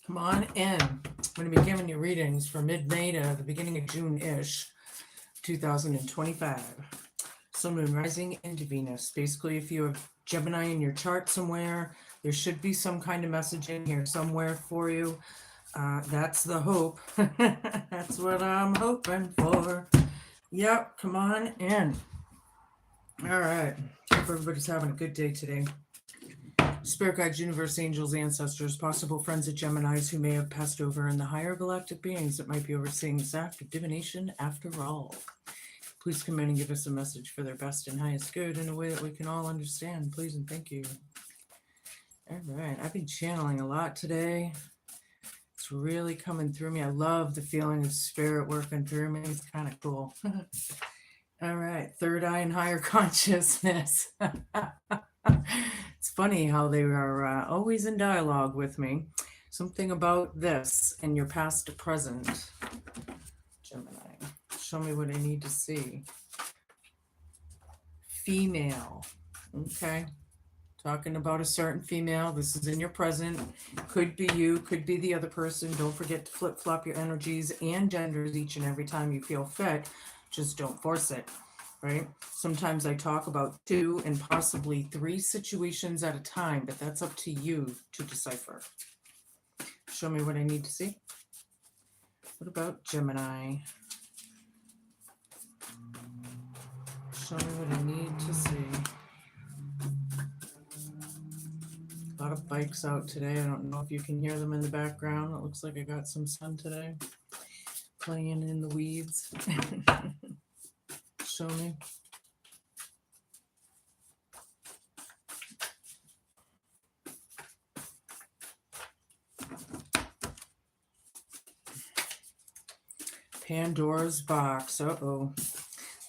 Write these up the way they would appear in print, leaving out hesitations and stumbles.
Come on in. I'm going to be giving you readings for mid-May to the beginning of June-ish, 2025. Sun, Moon, Rising, into Venus. Basically, if you have Gemini in your chart somewhere, there should be some kind of message in here somewhere for you. That's the hope. That's what I'm hoping for. Yep, come on in. All right. Hope everybody's having a good day today. Spirit guides, universe, angels, ancestors, possible friends of Geminis who may have passed over, and the higher galactic beings that might be overseeing this act of divination after all. Please come in and give us a message for their best and highest good in a way that we can all understand. Please and thank you. All right. I've been channeling a lot today. It's really coming through me. I love the feeling of spirit working through me. It's kind of cool. All right. Third eye and higher consciousness. It's funny how they are always in dialogue with me. Something about this in your past to present, Gemini. Show me what I need to see. Female. Okay. Talking about a certain female. This is in your present. Could be you, could be the other person. Don't forget to flip-flop your energies and genders each and every time you feel fit. Just don't force it, right? Sometimes I talk about 2 and possibly 3 situations at a time, but that's up to you to decipher. Show me what I need to see. What about Gemini? Show me what I need to see. A lot of bikes out today. I don't know if you can hear them in the background. It looks like I got some sun today. Playing in the weeds. Show me. Pandora's box. Uh-oh.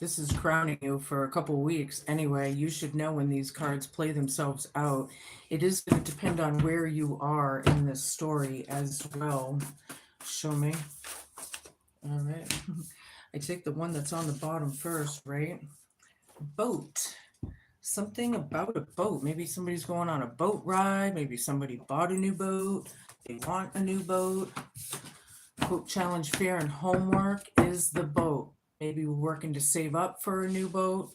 This is crowning you for a couple weeks. Anyway, you should know when these cards play themselves out. It is going to depend on where you are in this story as well. Show me. All right. I take the one that's on the bottom first, right? Boat. Something about a boat. Maybe somebody's going on a boat ride. Maybe somebody bought a new boat. They want a new boat. Quote, challenge, fear, and homework is the boat. Maybe we're working to save up for a new boat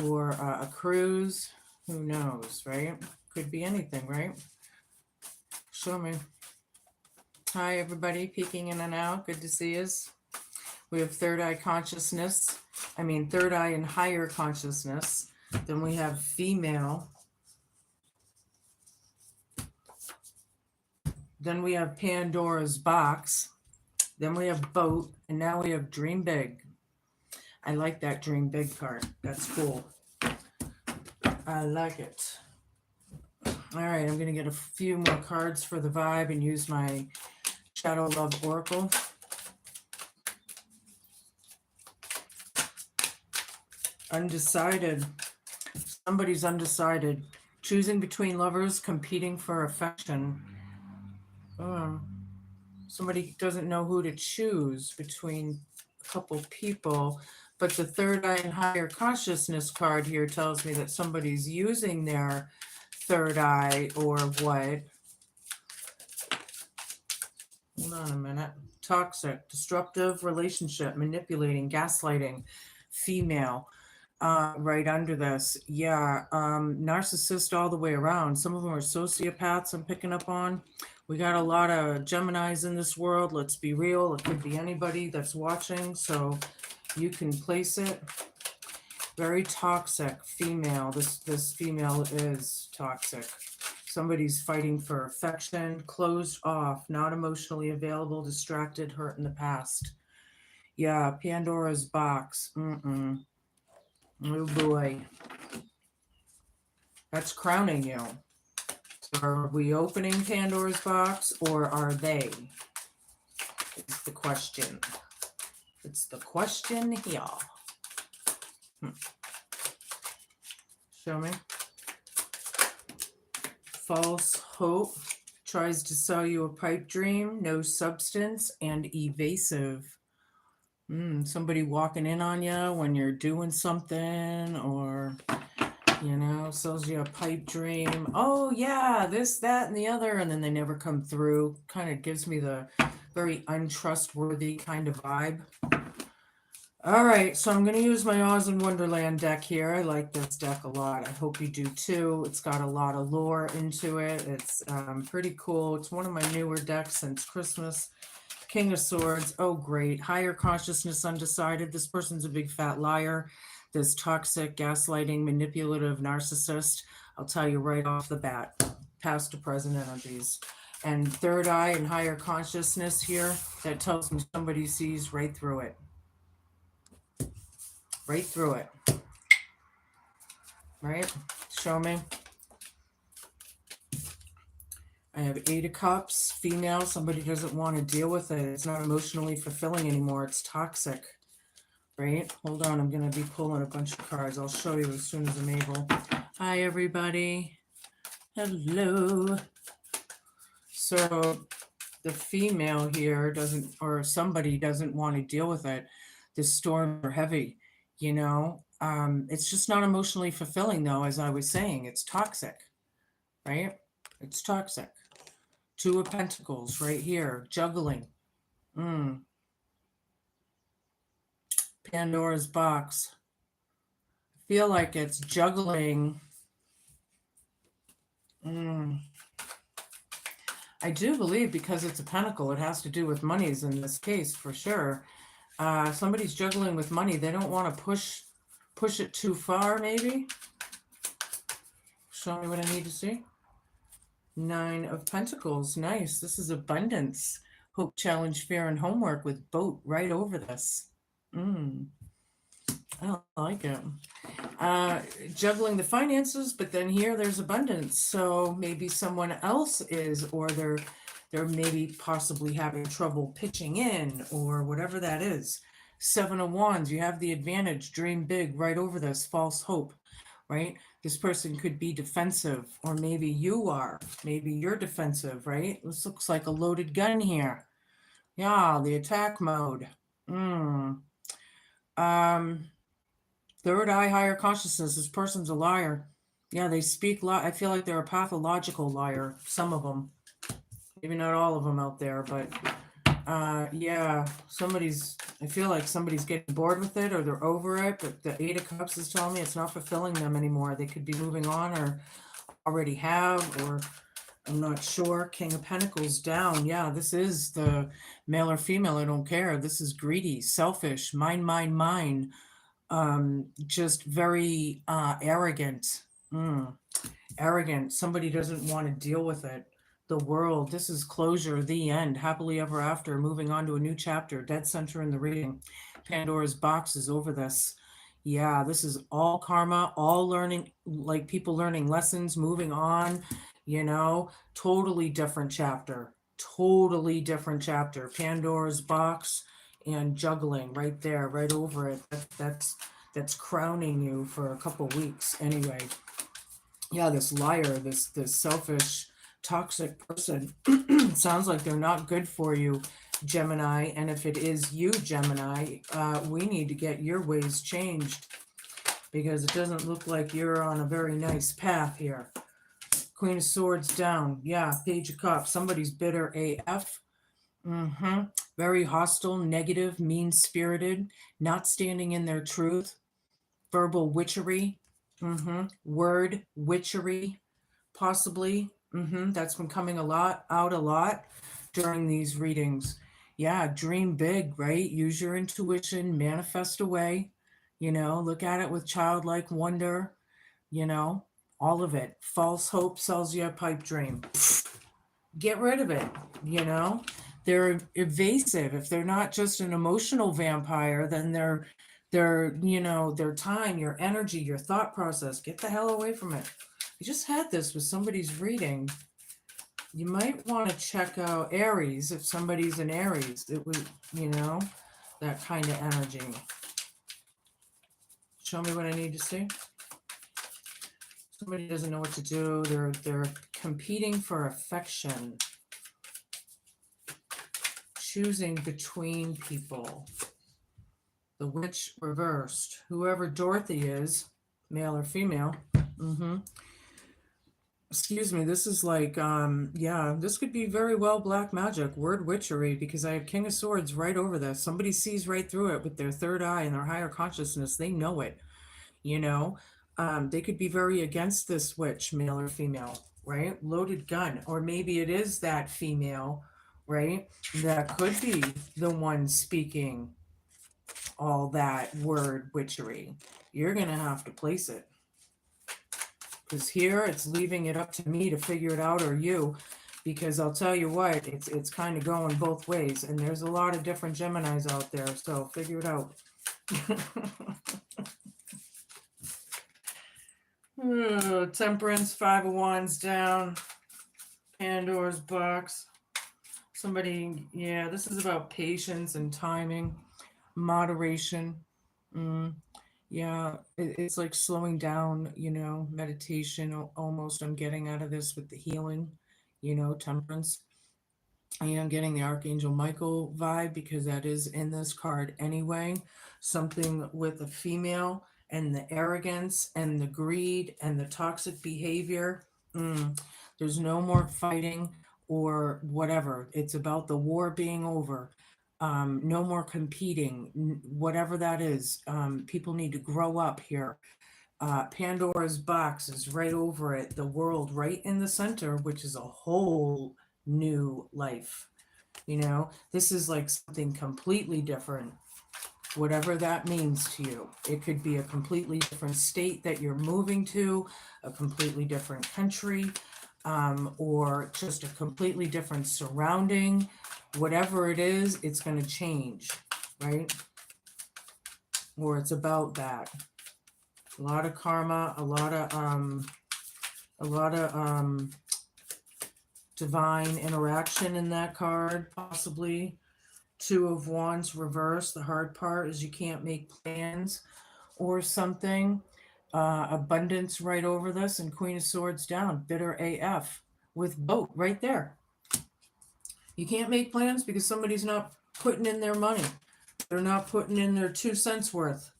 or a cruise. Who knows, right? Could be anything, right? Show me. Hi, everybody. Peeking in and out. Good to see us. We have third eye consciousness. Third eye and higher consciousness. Then we have female. Then we have Pandora's box. Then we have boat. And now we have dream big. I like that dream big card. That's cool. I like it. All right, I'm going to get a few more cards for the vibe and use my Shadow Love Oracle. Undecided. Somebody's undecided. Choosing between lovers, competing for affection. Somebody doesn't know who to choose between a couple people. But the third eye and higher consciousness card here tells me that somebody's using their third eye or what? Hold on a minute. Toxic, disruptive relationship, manipulating, gaslighting, female. Right under this. Yeah. Narcissist all the way around. Some of them are sociopaths I'm picking up on. We got a lot of Geminis in this world. Let's be real. It could be anybody that's watching. So you can place it. Very toxic female. This female is toxic. Somebody's fighting for affection, closed off, not emotionally available, distracted, hurt in the past. Yeah, Pandora's box. Oh boy. That's crowning you. So are we opening Pandora's box or are they? It's the question. It's the question here. Show me. False hope. Tries to sell you a pipe dream. No substance and evasive. Somebody walking in on you when you're doing something or You know, sells you a pipe dream. Oh yeah, this, that, and the other, and then they never come through. Kind of gives me the very untrustworthy kind of vibe. All right, so I'm going to use my Oz in Wonderland deck here. I like this deck a lot. I hope you do too. It's got a lot of lore into it. It's pretty cool. It's one of my newer decks since Christmas. King of Swords. Oh, great. Higher consciousness, undecided. This person's a big fat liar. This toxic, gaslighting, manipulative narcissist. I'll tell you right off the bat. Past to present energies. And third eye and higher consciousness here. That tells me somebody sees right through it. Right through it. Right? Show me. I have 8 of Cups, female. Somebody doesn't want to deal with it. It's not emotionally fulfilling anymore. It's toxic. Right? Hold on. I'm going to be pulling a bunch of cards. I'll show you as soon as I'm able. Hi, everybody. Hello. So the female here doesn't, or somebody doesn't want to deal with it. This storm are heavy. You know, it's just not emotionally fulfilling, though, as I was saying. It's toxic, right? It's toxic. 2 of Pentacles right here, juggling. Pandora's box. I feel like it's juggling. I do believe because it's a pentacle, it has to do with monies in this case, for sure. Somebody's juggling with money. They don't want to push it too far, maybe. Show me what I need to see. 9 of Pentacles. Nice. This is abundance. Hope, challenge, fear, and homework with boat right over this. I like it. Juggling the finances, but then here there's abundance. So maybe someone else is, or they're maybe possibly having trouble pitching in, or whatever that is. 7 of Wands. You have the advantage. Dream big right over this. False hope. Right? This person could be defensive, or maybe you are. Maybe you're defensive, right? This looks like a loaded gun here. Yeah, the attack mode. Third eye, higher consciousness. This person's a liar. Yeah, they speak I feel like they're a pathological liar. Some of them. Maybe not all of them out there, but yeah, I feel like somebody's getting bored with it, or they're over it, but the 8 of Cups is telling me it's not fulfilling them anymore. They could be moving on, or already have, or I'm not sure. King of Pentacles down. Yeah, this is the male or female. I don't care. This is greedy, selfish, mine. Just very arrogant. Arrogant. Somebody doesn't want to deal with it. The world. This is closure, the end. Happily ever after. Moving on to a new chapter. Dead center in the reading. Pandora's box is over this. Yeah, this is all karma, all learning, like people learning lessons, moving on, you know, totally different chapter. Totally different chapter. Pandora's box and juggling right there, right over it. That's crowning you for a couple weeks anyway. Yeah, this liar, this selfish, toxic person sounds like they're not good for you, Gemini. And if it is you, Gemini, we need to get your ways changed, because it doesn't look like you're on a very nice path here. Queen of Swords down. Yeah, Page of Cups. Somebody's bitter AF. Very hostile, negative, mean-spirited, not standing in their truth. Verbal witchery. Word witchery, possibly. That's been coming out a lot during these readings. Yeah, dream big, right? Use your intuition, manifest away, you know, look at it with childlike wonder, you know, all of it. False hope sells you a pipe dream. Get rid of it, you know. They're evasive. If they're not just an emotional vampire, then they're you know, their time, your energy, your thought process. Get the hell away from it. I just had this with somebody's reading. You might want to check out Aries. If somebody's an Aries, it would, you know, that kind of energy. Show me what I need to see. Somebody doesn't know what to do. They're competing for affection. Choosing between people. The Witch reversed. Whoever Dorothy is, male or female, Mm-hmm. Excuse me, this is like, yeah, this could be very well black magic, word witchery, because I have King of Swords right over this. Somebody sees right through it with their third eye and their higher consciousness. They know it, you know. They could be very against this witch, male or female, right? Loaded gun. Or maybe it is that female, right? That could be the one speaking all that word witchery. You're going to have to place it. Because here it's leaving it up to me to figure it out, or you, because I'll tell you what, it's kind of going both ways, and there's a lot of different Geminis out there, so figure it out. Oh, Temperance, Five of Wands down, Pandora's box. Somebody, yeah, this is about patience and timing, moderation. Yeah, it's like slowing down, meditation almost. I'm getting out of this with the healing, temperance. I am getting the Archangel Michael vibe because that is in this card anyway. Something with a female and the arrogance and the greed and the toxic behavior. There's no more fighting or whatever. It's about the war being over. No more competing, whatever that is. People need to grow up here. Pandora's box is right over it, the world right in the center, which is a whole new life. This is like something completely different, whatever that means to you. It could be a completely different state that you're moving to, a completely different country, or just a completely different surrounding. Whatever it is, it's going to change, right? Or it's about that. A lot of karma, a lot of divine interaction in that card, possibly. Two of Wands reverse. The hard part is you can't make plans or something. Abundance right over this, and Queen of Swords down. Bitter AF with boat right there. You can't make plans because somebody's not putting in their money. They're not putting in their 2 cents worth.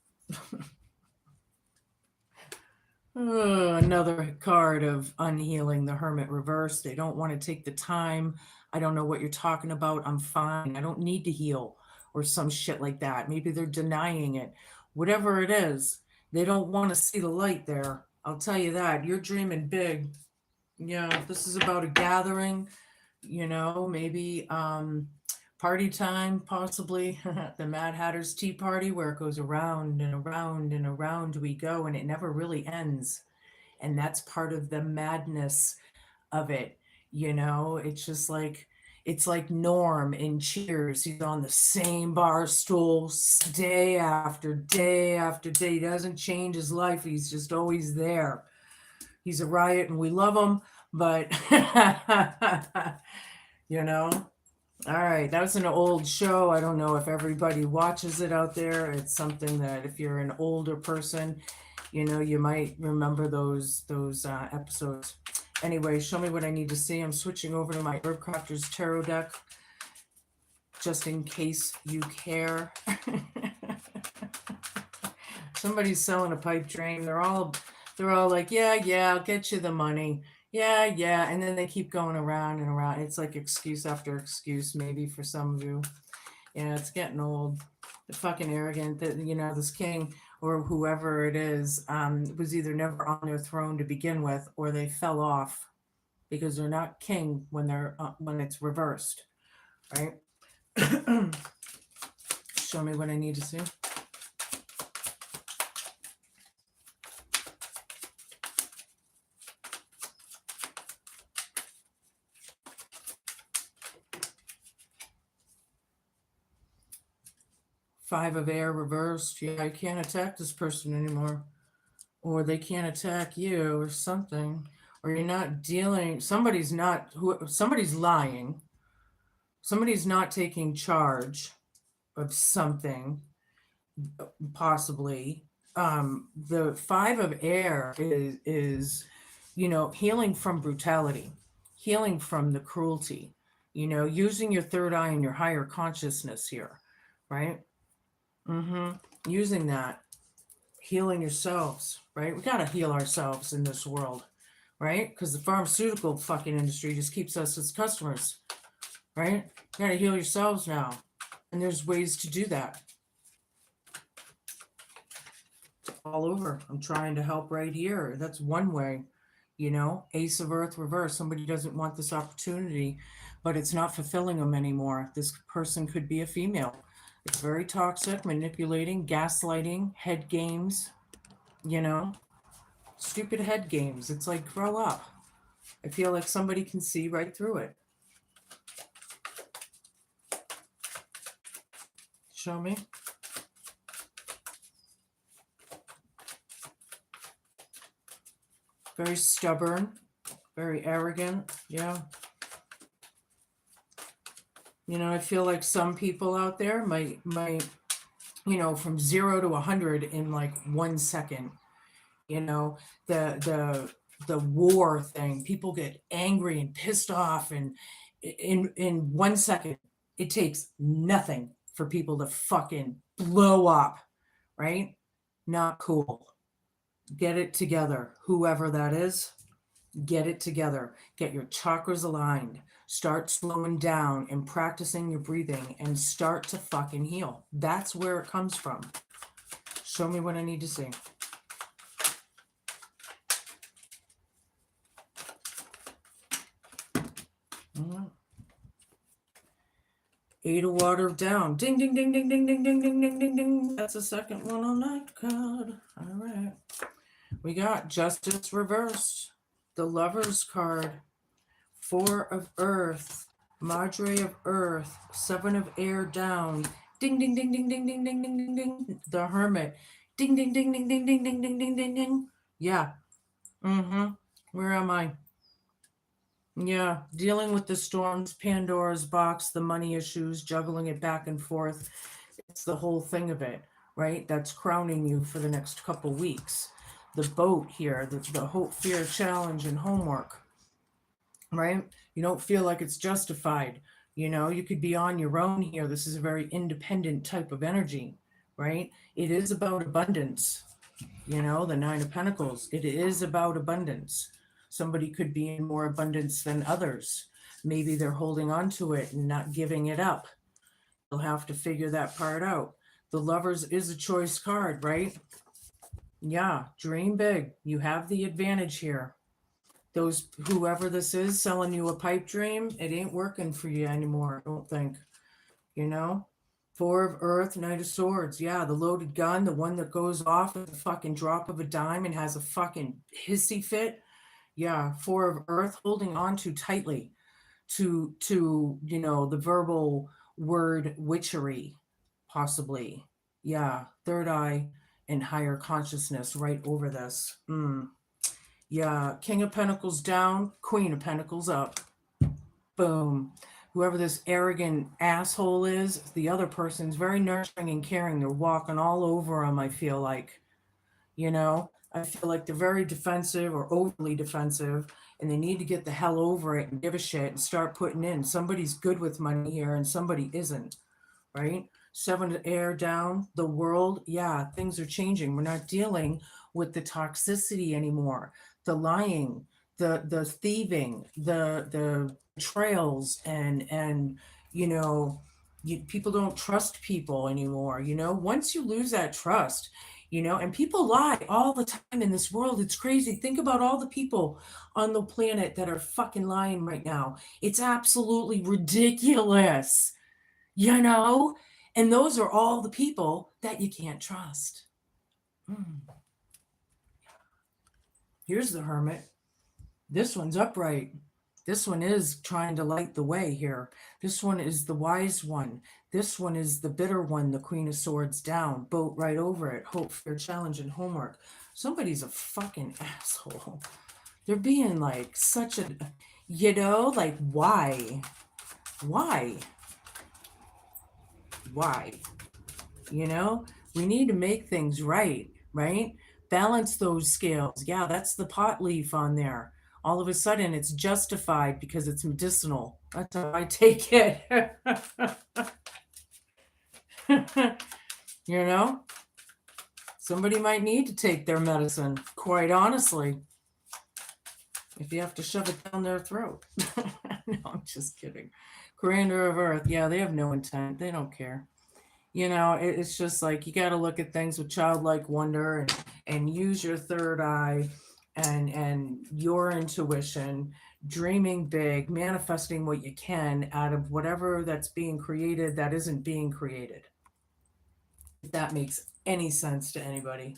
Another card of unhealing, the Hermit reverse. They don't want to take the time. I don't know what you're talking about. I'm fine. I don't need to heal, or some shit like that. Maybe they're denying it. Whatever it is, they don't want to see the light there. I'll tell you that. You're dreaming big. Yeah, this is about a gathering, maybe party time, possibly. The Mad Hatter's Tea Party, where it goes around and around and around we go, and it never really ends. And that's part of the madness of it. It's just like, it's like Norm in Cheers. He's on the same bar stool day after day after day. He doesn't change his life. He's just always there. He's a riot and we love him, but all right, that was an old show. I don't know if everybody watches it out there. It's something that if you're an older person, you might remember those episodes. Anyway, show me what I need to see. I'm switching over to my Herb Crafter's Tarot deck, just in case you care. Somebody's selling a pipe dream. They're all like, yeah, I'll get you the money. Yeah, and then they keep going around and around. It's like excuse after excuse, maybe for some of you. Yeah, it's getting old. The fucking arrogant that, this king or whoever it is, was either never on their throne to begin with, or they fell off because they're not king when it's reversed, right? Show me what I need to see. Five of Air reversed. Yeah, I can't attack this person anymore. Or they can't attack you or something. Or you're not dealing, somebody's lying. Somebody's not taking charge of something, possibly. The Five of Air is healing from brutality, healing from the cruelty, using your third eye and your higher consciousness here, right? Using that, healing yourselves, right? We got to heal ourselves in this world, right? Because the pharmaceutical fucking industry just keeps us as customers, right? You got to heal yourselves now. And there's ways to do that. It's all over. I'm trying to help right here. That's one way. You know, Ace of Earth reverse. Somebody doesn't want this opportunity, but it's not fulfilling them anymore. This person could be a female. It's very toxic, manipulating, gaslighting, head games, you know, stupid head games. It's like, grow up. I feel like somebody can see right through it. Show me. Very stubborn, very arrogant. Yeah. You know, I feel like some people out there might, you know, from 0 to 100 in like 1 second. You know, the war thing. People get angry and pissed off, and in 1 second, it takes nothing for people to fucking blow up, right? Not cool. Get it together, whoever that is. Get it together. Get your chakras aligned. Start slowing down and practicing your breathing and start to fucking heal. That's where it comes from. Show me what I need to see. Eight of water down. Ding, ding, ding, ding, ding, ding, ding, ding, ding, ding, ding. That's the second one on that card. All right. We got Justice reversed. The Lover's card. Four of Earth. Madre of Earth. Seven of Air down. Ding, ding, ding, ding, ding, ding, ding, ding, ding, ding. The Hermit. Ding, ding, ding, ding, ding, ding, ding, ding, ding, ding, ding. Yeah. Where am I? Yeah, dealing with the storms, Pandora's box, the money issues, juggling it back and forth. It's the whole thing of it, right? That's crowning you for the next couple weeks. The boat here, the hope, fear, challenge, and homework, right? You don't feel like it's justified. You know, you could be on your own here. This is a very independent type of energy, right? It is about abundance. You know, the Nine of Pentacles. It is about abundance. Somebody could be in more abundance than others. Maybe they're holding on to it and not giving it up. You'll have to figure that part out. The Lovers is a choice card, right? Yeah, dream big. You have the advantage here. Those, whoever this is selling you a pipe dream, it ain't working for you anymore, I don't think. You know? Four of Earth, Knight of Swords. Yeah, the loaded gun, the one that goes off at the fucking drop of a dime and has a fucking hissy fit. Yeah, Four of Earth, holding on too tightly to you know, the verbal word witchery, possibly. Yeah, third eye and higher consciousness right over this. Yeah, King of Pentacles down, Queen of Pentacles up. Boom. Whoever this arrogant asshole is, the other person's very nurturing and caring. They're walking all over them, I feel like. You know, I feel like they're very defensive or overly defensive, and they need to get the hell over it and give a shit and start putting in. Somebody's good with money here and somebody isn't, right? Seven of Air down, the world. Yeah, things are changing. We're not dealing with the toxicity anymore, the lying, the thieving, the betrayals, and you know, people don't trust people anymore. You know, once you lose that trust, you know, and people lie all the time in this world. It's crazy. Think about all the people on the planet that are fucking lying right now. It's absolutely ridiculous, you know, and those are all the people that you can't trust. Here's the Hermit. This one's upright. This one is trying to light the way here. This one is the wise one. This one is the bitter one, the Queen of Swords down. Boat right over it. Hope, fear, challenge, and homework. Somebody's a fucking asshole. They're being like such a, you know, like why? Why? Why? You know, we need to make things right, right? Balance those scales. Yeah, that's the pot leaf on there. All of a sudden it's justified because it's medicinal. That's how I take it. You know? Somebody might need to take their medicine, quite honestly, if you have to shove it down their throat. No, I'm just kidding. Creator of Earth, yeah, they have no intent. They don't care. It's just like you got to look at things with childlike wonder and use your third eye and your intuition, dreaming big, manifesting what you can out of whatever that's being created that isn't being created. If that makes any sense to anybody.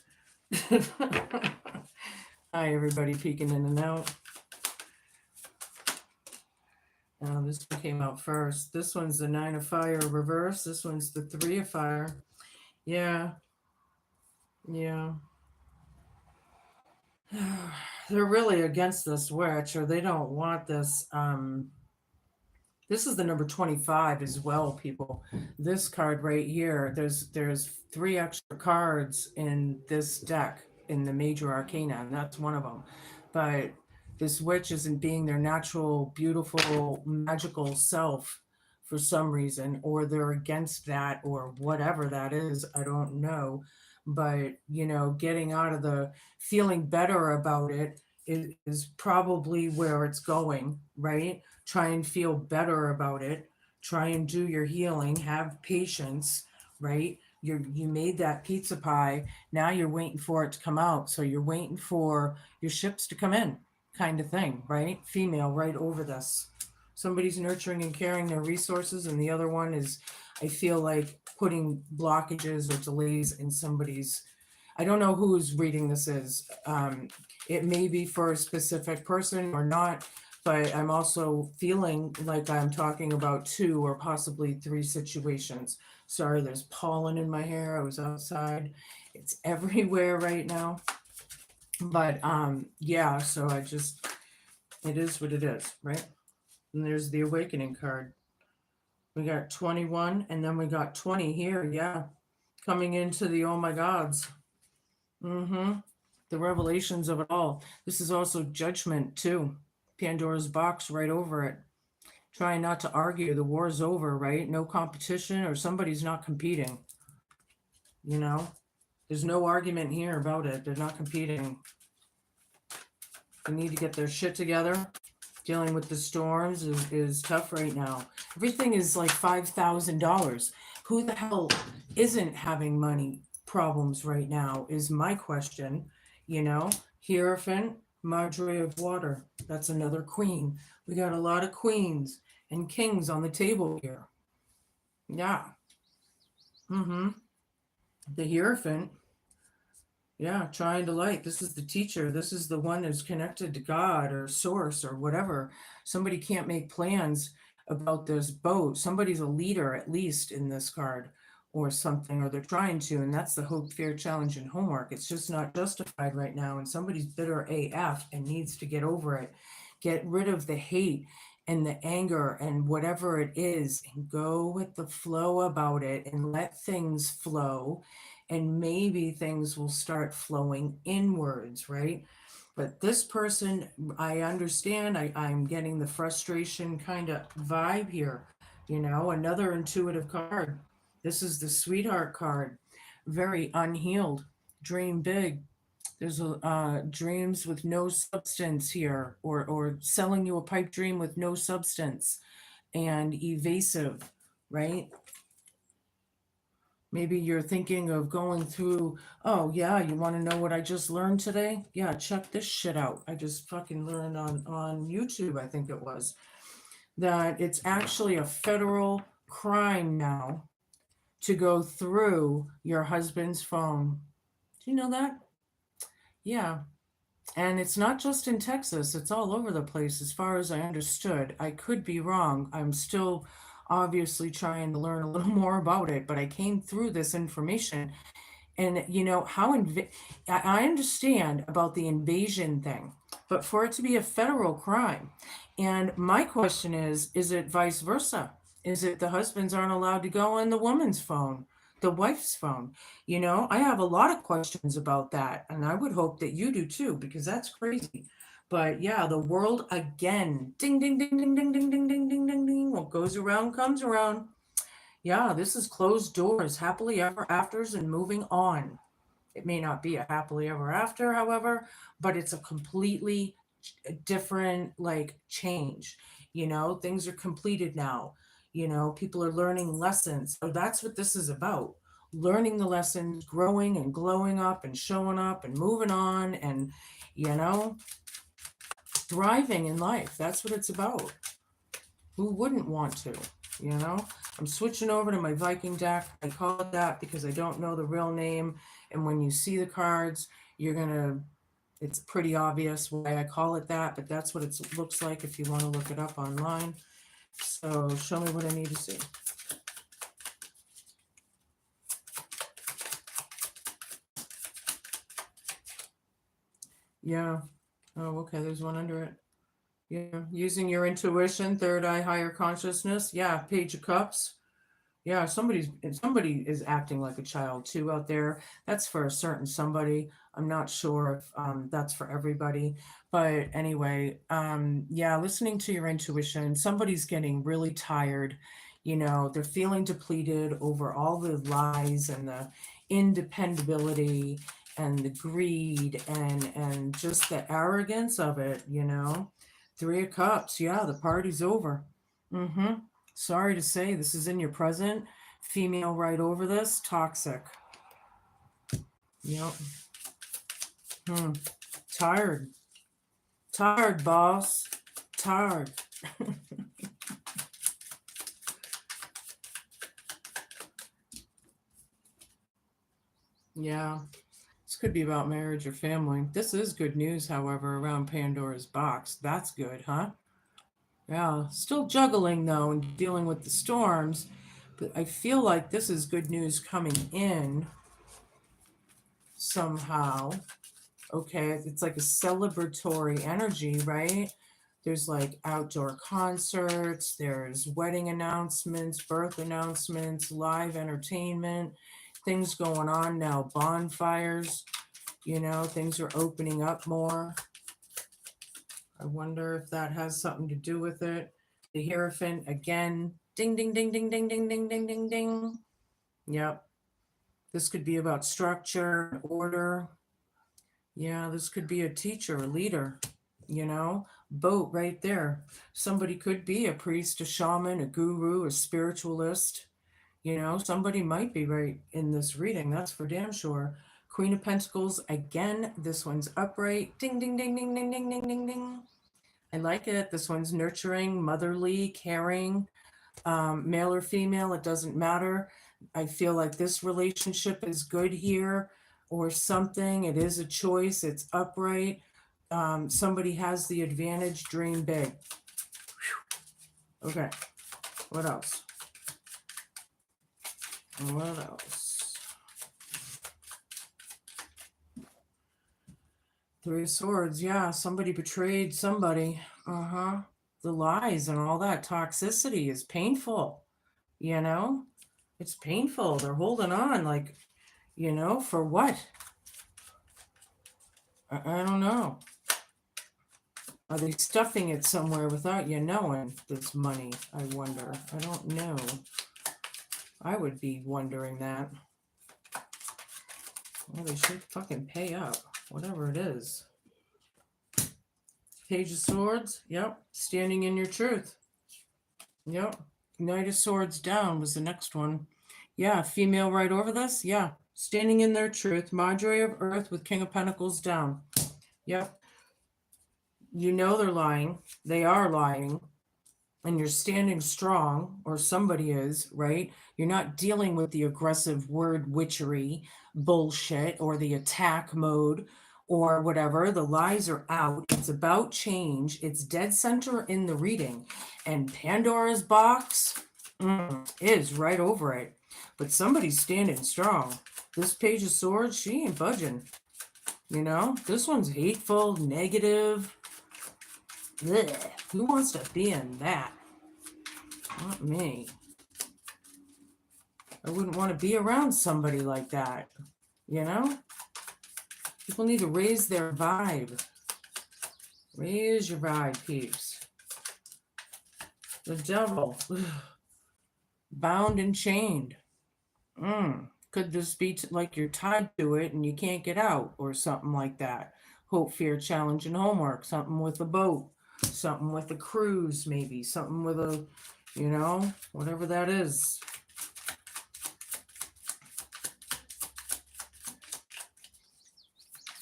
Hi, everybody peeking in and out. This one came out first. This one's the 9 of Fire reverse. This one's the 3 of Fire. Yeah. Yeah. They're really against this witch, or they don't want this. This is the number 25 as well, people. This card right here, there's 3 extra cards in this deck in the major arcana, and that's one of them. But this witch isn't being their natural, beautiful, magical self for some reason, or they're against that, or whatever that is. I don't know. But, getting out of the feeling better about it is probably where it's going, right? Try and feel better about it. Try and do your healing. Have patience, right? You made that pizza pie. Now you're waiting for it to come out. So you're waiting for your ships to come in, kind of thing, right? Female, right over this. Somebody's nurturing and caring their resources, and the other one is, I feel like, putting blockages or delays in somebody's. I don't know whose reading this is. It may be for a specific person or not, but I'm also feeling like I'm talking about 2 or possibly 3 situations. Sorry, there's pollen in my hair. I was outside. It's everywhere right now. But yeah, so it is what it is, right? And there's the Awakening card. We got 21, and then we got 20 here. Yeah, coming into the oh my gods. The revelations of it all. This is also Judgment too. Pandora's box right over it. Trying not to argue. The war's over, right? No competition, or somebody's not competing. There's no argument here about it. They're not competing. They need to get their shit together. Dealing with the storms is tough right now. Everything is like $5,000. Who the hell isn't having money problems right now is my question. Hierophant, Marjorie of Water. That's another queen. We got a lot of queens and kings on the table here. Yeah. The Hierophant. Yeah, trying to light. This is the teacher. This is the one who's connected to God or source or whatever. Somebody can't make plans about this boat. Somebody's a leader, at least, in this card or something, or they're trying to. And that's the hope, fear, challenge, and homework. It's just not justified right now. And somebody's bitter AF and needs to get over it. Get rid of the hate and the anger and whatever it is, and go with the flow about it and let things flow. And maybe things will start flowing inwards, right? But this person, I understand, I'm getting the frustration kind of vibe here. Another intuitive card. This is the Sweetheart card. Very unhealed. Dream big. There's dreams with no substance here, or selling you a pipe dream with no substance, and evasive, right? Maybe you're thinking of going through, oh yeah, you want to know what I just learned today? Yeah, check this shit out. I just fucking learned on YouTube, I think it was, that it's actually a federal crime now to go through your husband's phone. Do you know that? Yeah. And it's not just in Texas, it's all over the place as far as I understood. I could be wrong. I'm still obviously trying to learn a little more about it, but I came through this information. And I understand about the invasion thing, but for it to be a federal crime. And my question is it vice versa? Is it the husbands aren't allowed to go on the woman's phone, the wife's phone? I have a lot of questions about that, and I would hope that you do too, because that's crazy. But yeah, the world again, ding, ding, ding, ding, ding, ding, ding, ding, ding, ding, ding. What goes around comes around. Yeah, this is closed doors, happily ever afters, and moving on. It may not be a happily ever after, however, but it's a completely different like change. Things are completed now. People are learning lessons. So that's what this is about. Learning the lessons, growing and glowing up and showing up and moving on and, you know, thriving in life. That's what it's about. Who wouldn't want to? You know, I'm switching over to my Viking deck. I call it that because I don't know the real name. And when you see the cards, it's pretty obvious why I call it that, but that's what it looks like if you want to look it up online. So show me what I need to see. Yeah. Oh, okay. There's one under it. Yeah. Using your intuition, third eye, higher consciousness. Yeah. Page of Cups. Yeah, somebody is acting like a child too out there. That's for a certain somebody. I'm not sure if that's for everybody, but anyway, yeah, listening to your intuition. Somebody's getting really tired. They're feeling depleted over all the lies and the independability and the greed and just the arrogance of it. Three of Cups. Yeah, the party's over. Mm-hmm. Sorry to say, this is in your present. Female right over this, toxic. Yep. Tired. Tired, boss. Tired. Yeah. This could be about marriage or family. This is good news, however, around Pandora's box. That's good, huh? Yeah. Still juggling, though, and dealing with the storms. But I feel like this is good news coming in somehow. Okay, it's like a celebratory energy, right? There's like outdoor concerts, there's wedding announcements, birth announcements, live entertainment, things going on now, bonfires, things are opening up more. I wonder if that has something to do with it. The Hierophant again, ding, ding, ding, ding, ding, ding, ding, ding, ding, ding. Yep. This could be about structure, order. Yeah, this could be a teacher, a leader, boat right there. Somebody could be a priest, a shaman, a guru, a spiritualist. Somebody might be right in this reading. That's for damn sure. Queen of Pentacles, again, this one's upright. Ding, ding, ding, ding, ding, ding, ding, ding, ding. I like it. This one's nurturing, motherly, caring, male or female, it doesn't matter. I feel like this relationship is good here or something. It is a choice. It's upright. Somebody has the advantage. Dream big. Okay. What else? What else? Three of Swords. Yeah, somebody betrayed somebody. Uh-huh. The lies and all that toxicity is painful. It's painful. They're holding on like, for what? I don't know. Are they stuffing it somewhere without you knowing, this money? I wonder. I don't know. I would be wondering that. Well, they should fucking pay up, whatever it is. Page of Swords. Yep. Standing in your truth. Yep. Knight of Swords down was the next one. Yeah. Female right over this. Yeah. Standing in their truth. Madre of Earth with King of Pentacles down. Yep. They're lying. They are lying. And you're standing strong, or somebody is, right? You're not dealing with the aggressive word witchery bullshit or the attack mode or whatever. The lies are out. It's about change. It's dead center in the reading. And Pandora's box is right over it. But somebody's standing strong. This Page of Swords, she ain't budging. This one's hateful, negative. Ugh. Who wants to be in that? Not me. I wouldn't want to be around somebody like that. People need to raise their vibe. Raise your vibe, peeps. The Devil. Bound and chained. Could this be like you're tied to it and you can't get out, or something like that? Hope, fear, challenge, and homework. Something with a boat, something with a cruise, maybe something with a, whatever that is.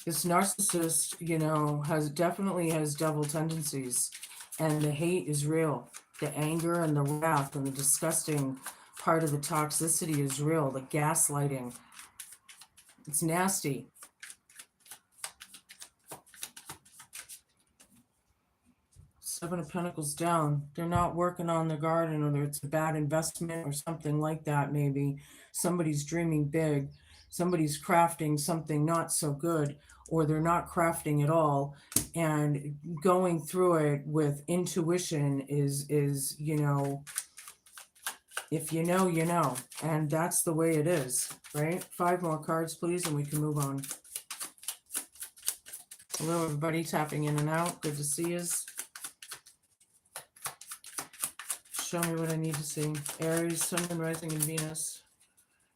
This narcissist, definitely has devil tendencies, and the hate is real. The anger and the wrath and the disgusting part of the toxicity is real. The gaslighting, it's nasty. Seven of Pentacles down. They're not working on their garden, or it's a bad investment or something like that. Maybe somebody's dreaming big. Somebody's crafting something not so good, or they're not crafting at all. And going through it with intuition is if you know, you know. And that's the way it is, right? 5 more cards, please, and we can move on. Hello, everybody, tapping in and out. Good to see you. Show me what I need to see. Aries, Sun, and Rising, and Venus.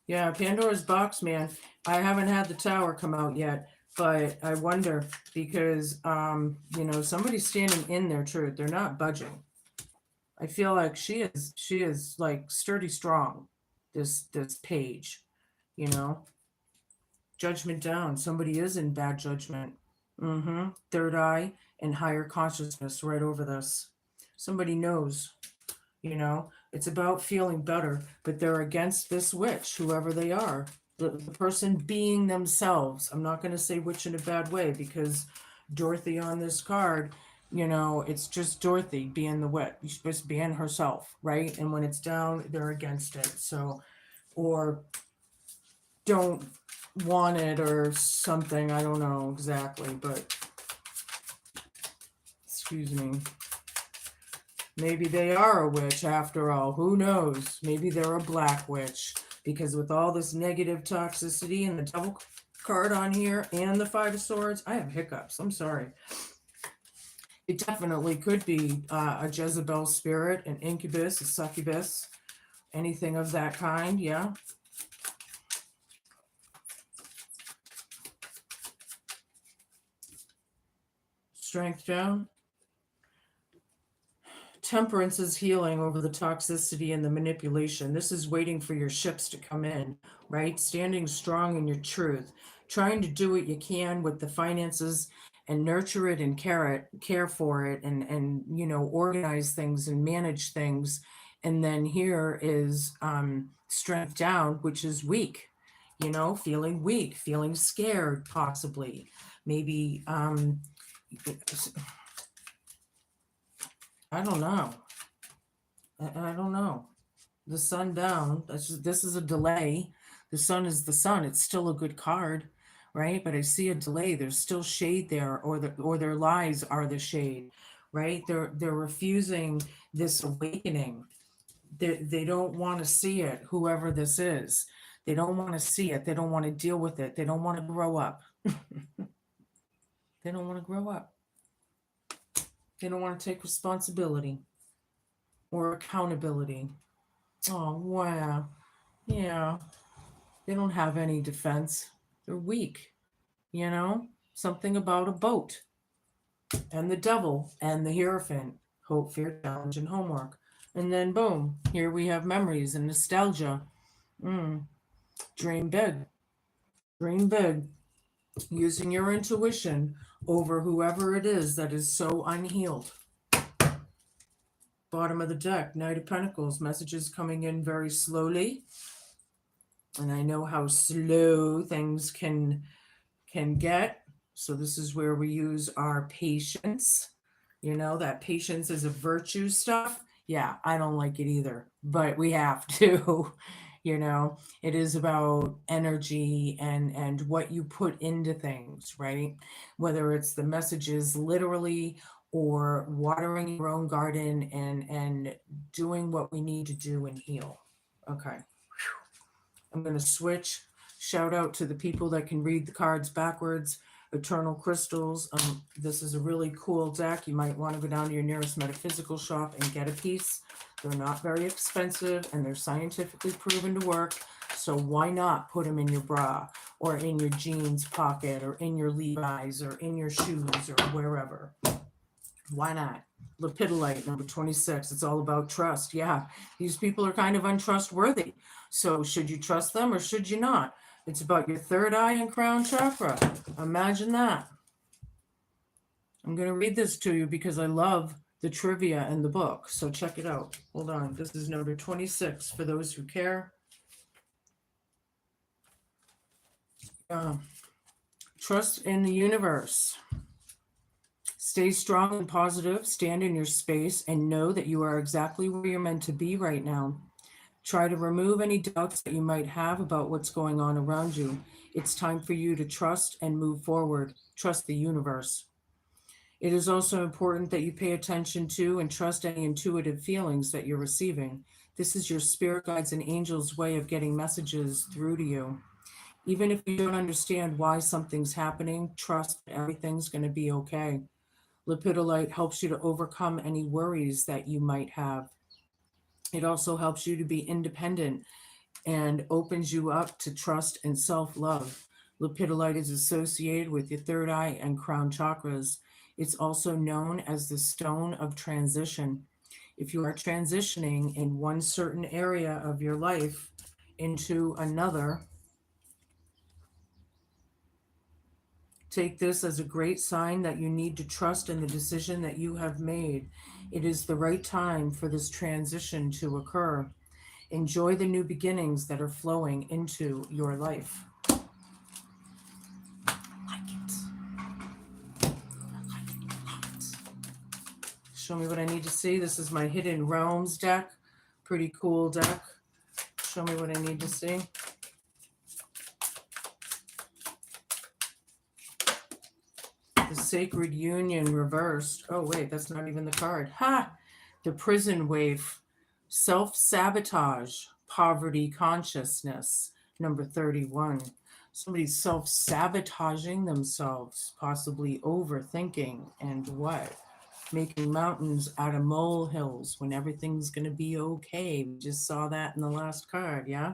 Yeah, Pandora's box, man. I haven't had the Tower come out yet, but I wonder because, somebody's standing in their truth. They're not budging. I feel like she is like sturdy strong, this page, Judgment down. Somebody is in bad judgment. Third eye and higher consciousness right over this. Somebody knows. It's about feeling better, but they're against this witch, whoever they are. The person being themselves. I'm not going to say witch in a bad way, because Dorothy on this card, it's just Dorothy being the witch, just being herself, right? And when it's down, they're against it. So, or don't want it or something. I don't know exactly, but excuse me. Maybe they are a witch after all. Who knows? Maybe they're a black witch. Because with all this negative toxicity and the Devil card on here and the 5 of Swords, I have hiccups. I'm sorry. It definitely could be a Jezebel spirit, an incubus, a succubus, anything of that kind. Yeah. Strength down. Temperance is healing over the toxicity and the manipulation. This is waiting for your ships to come in, right? Standing strong in your truth, trying to do what you can with the finances and nurture it and care for it and organize things and manage things. And then here is strength down, which is weak, feeling weak, feeling scared, possibly, maybe I don't know. I don't know. The Sun down. This is a delay. The Sun is the Sun. It's still a good card, right? But I see a delay. There's still shade there, or their lies are the shade, right? They're refusing this awakening. They don't want to see it. Whoever this is, they don't want to see it. They don't want to deal with it. They don't want to grow up. They don't want to grow up. They don't want to take responsibility or accountability. Oh, wow. Yeah. They don't have any defense. They're weak. Something about a boat and the Devil and the Hierophant. Hope, fear, challenge, and homework. And then boom, here we have memories and nostalgia. Dream big. Dream big. Using your intuition over whoever it is that is so unhealed. Bottom of the deck, Knight of Pentacles, messages coming in very slowly. And I know how slow things can get. So this is where we use our patience. That patience is a virtue stuff. Yeah, I don't like it either, but we have to. It is about energy and what you put into things, right? Whether it's the messages literally or watering your own garden and doing what we need to do and heal. Okay. I'm going to switch. Shout out to the people that can read the cards backwards. Eternal Crystals. This is a really cool deck. You might want to go down to your nearest metaphysical shop and get a piece. They're not very expensive and they're scientifically proven to work. So why not put them in your bra or in your jeans pocket or in your Levi's or in your shoes or wherever? Why not? Lepidolite, number 26. It's all about trust. Yeah, these people are kind of untrustworthy. So should you trust them or should you not? It's about your third eye and crown chakra. Imagine that. I'm going to read this to you because I love the trivia in the book. So check it out. Hold on. This is number 26 for those who care. Trust in the universe. Stay strong and positive. Stand in your space and know that you are exactly where you're meant to be right now. Try to remove any doubts that you might have about what's going on around you. It's time for you to trust and move forward. Trust the universe. It is also important that you pay attention to and trust any intuitive feelings that you're receiving. This is your spirit guides and angels' way of getting messages through to you. Even if you don't understand why something's happening, trust that everything's going to be okay. Lepidolite helps you to overcome any worries that you might have. It also helps you to be independent and opens you up to trust and self-love. Lepidolite is associated with your third eye and crown chakras. It's also known as the stone of transition. If you are transitioning in one certain area of your life into another, take this as a great sign that you need to trust in the decision that you have made. It is the right time for this transition to occur. Enjoy the new beginnings that are flowing into your life. I like it. Love it. Show me what I need to see. This is my Hidden Realms deck. Pretty cool deck. Show me what I need to see. The Sacred Union reversed. Oh, wait, that's not even the card. Ha! The Prison Waif. Self-sabotage. Poverty consciousness. Number 31. Somebody's self-sabotaging themselves, possibly overthinking, and what? Making mountains out of molehills when everything's going to be okay. We just saw that in the last card, yeah?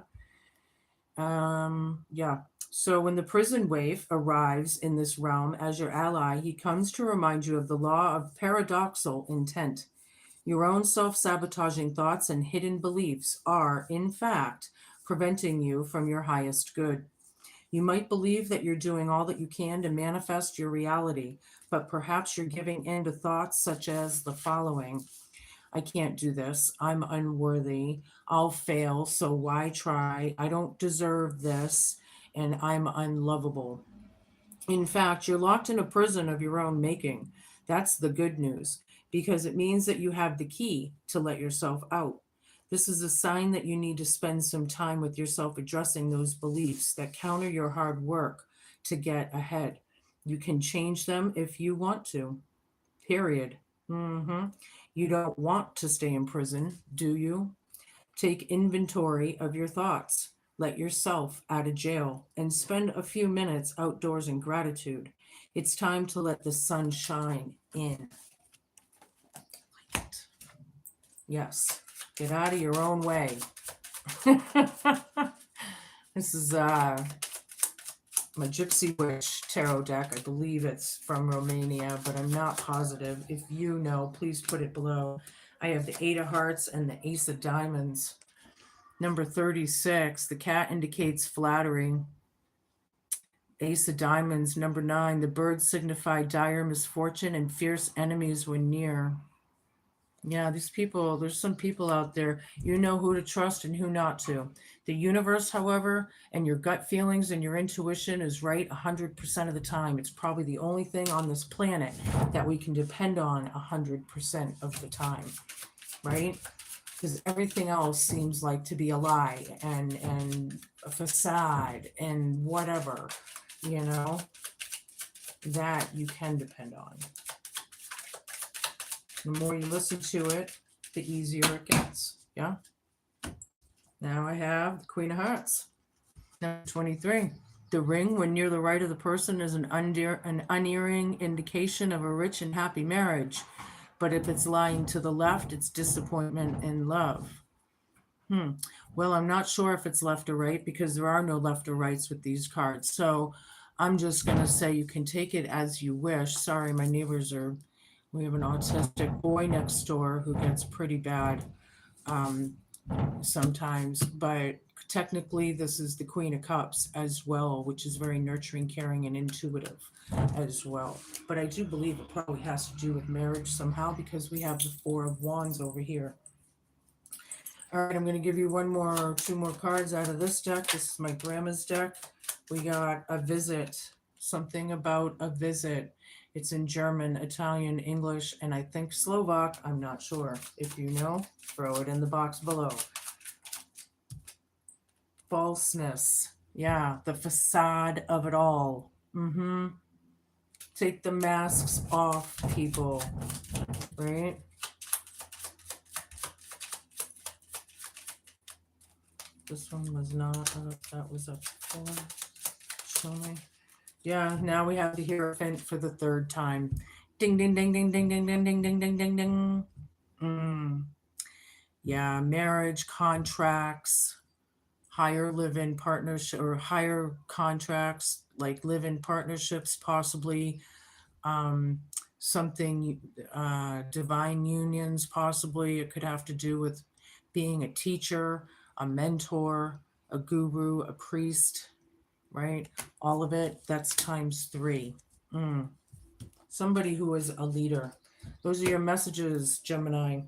Yeah. So when the prison waif arrives in this realm as your ally, he comes to remind you of the law of paradoxical intent. Your own self-sabotaging thoughts and hidden beliefs are, in fact, preventing you from your highest good. You might believe that you're doing all that you can to manifest your reality, but perhaps you're giving in to thoughts such as the following: I can't do this. I'm unworthy. I'll fail, so why try? I don't deserve this, and I'm unlovable. In fact, you're locked in a prison of your own making. That's the good news, because it means that you have the key to let yourself out. This is a sign that you need to spend some time with yourself addressing those beliefs that counter your hard work to get ahead. You can change them if you want to. Period. You don't want to stay in prison, do you? Take inventory of your thoughts. Let yourself out of jail and spend a few minutes outdoors in gratitude. It's time to let the sun shine in. Like it. Yes, get out of your own way. This is my Gypsy Witch tarot deck. I believe it's from Romania, but I'm not positive. If you know, please put it below. I have the 8 of Hearts and the Ace of Diamonds. Number 36, the cat indicates flattery. Ace of Diamonds, number 9, the birds signify dire misfortune and fierce enemies when near. Yeah, these people, there's some people out there, you know who to trust and who not to. The universe, however, and your gut feelings and your intuition is right 100% of the time. It's probably the only thing on this planet that we can depend on 100% of the time, right? Because everything else seems like to be a lie and a facade and whatever, you know, that you can depend on. The more you listen to it, the easier it gets. Yeah. Now I have the Queen of Hearts. Number 23. The ring, when near the right of the person, is an unerring indication of a rich and happy marriage. But if it's lying to the left, it's disappointment in love. Well, I'm not sure if it's left or right because there are no left or rights with these cards. So I'm just going to say you can take it as you wish. Sorry, my neighbors are, we have an autistic boy next door who gets pretty bad sometimes. But technically, this is the Queen of Cups as well, which is very nurturing, caring, and intuitive as well. But I do believe it probably has to do with marriage somehow because we have the Four of Wands over here. All right, I'm going to give you two more cards out of this deck. This is my grandma's deck. We got a visit, something about a visit. It's in German, Italian, English, and I think Slovak. I'm not sure. If you know, throw it in the box below. Falseness. Yeah, the facade of it all. Take the masks off, people. Right? This one was not up. That was up 4. Show me. Yeah, now we have the Hierophant for the 3rd time. Ding, ding, ding, ding, ding, ding, ding, ding, ding, ding, ding, ding. Yeah, marriage, contracts, higher live-in partnership or higher contracts, like live-in partnerships, possibly. Something, divine unions, possibly. It could have to do with being a teacher, a mentor, a guru, a priest, right? All of it, that's ×3. Somebody who is a leader. Those are your messages, Gemini.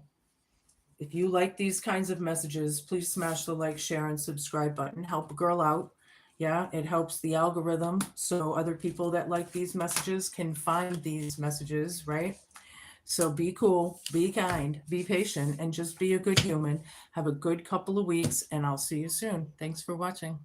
If you like these kinds of messages, please smash the like, share, and subscribe button. Help a girl out. Yeah, it helps the algorithm so other people that like these messages can find these messages, right? So be cool, be kind, be patient, and just be a good human. Have a good couple of weeks, and I'll see you soon. Thanks for watching.